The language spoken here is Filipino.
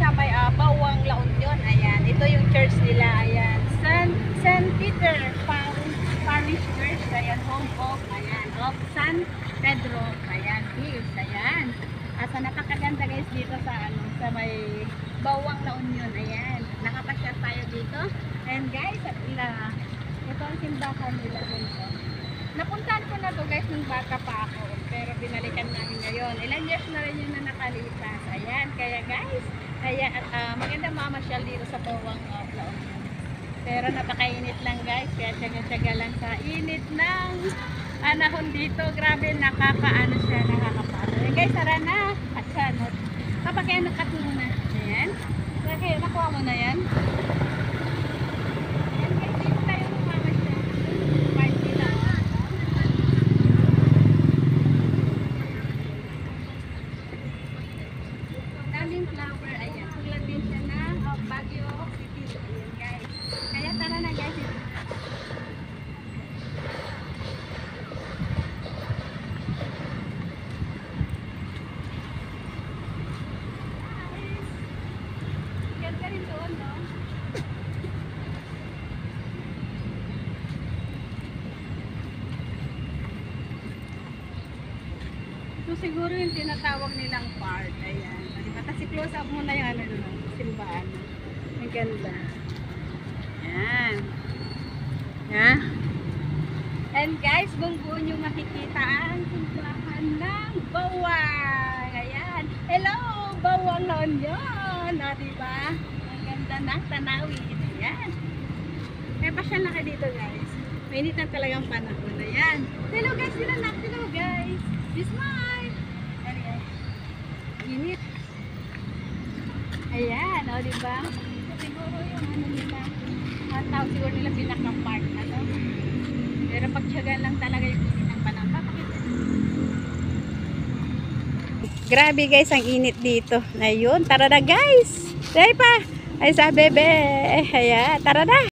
sa may Bawang La Union. Ayan, ito yung church nila. Ayan, San Peter Parish Church. Ayan, home of, ayan, of San Pedro. Ayan, Hills. Ayan. Asa napakaganda guys dito sa sa may Bawang La Union. Ayan, nakapasyal tayo dito. And guys, ito ang simbahan nila dito. Napuntahan ko na to guys nung bata pa ako, pero binalikan namin ngayon. Ilang years na rin yun na nakalipas. Ayan, kaya guys, maganda mamasyal dito sa Bawang La Union. Pero napakainit lang guys, kaya tsaga-tsaga lang sa init ng panahon dito. Grabe, nakakaano siya, nakakapagod. Ayan guys, tara na. At siya, papakaya nakatungo na. Ayan. Kaya nakuha mo na yan. Ayan guys, dito tayo mamasyal. Part nila. Daming flower. Ayan. Tulad din siya na Baguio City. Ayan guys. Kaya tara na guys. Ganda rin doon, no? So siguro yung tinatawag nilang park. Ayan. Tapos i-close up mo na yung simbahan. Ang ganda. Ayan. Ha? And guys, buong buo nyo makikita ang simbahan ng Bawang. Ayan. Hello, Bawang La Union. O, diba? Ang ganda ng tanawin. Ayan. Kaya pasyal na kayo dito guys. Mainit na talagang panahon. Ayan. Hello guys, dinanak. Hello guys. Smile. Ayan guys. Init. Ayan, o diba? Siguro yung nila. Ang tawag siguro nila pinaka-park. Pero pagtsagaan lang talaga yung init ng panahon. Papakita. Grabe guys, ang init dito. Ayun, tara na guys. Dahil pa. Ay sa bebe. Ayan, tara na.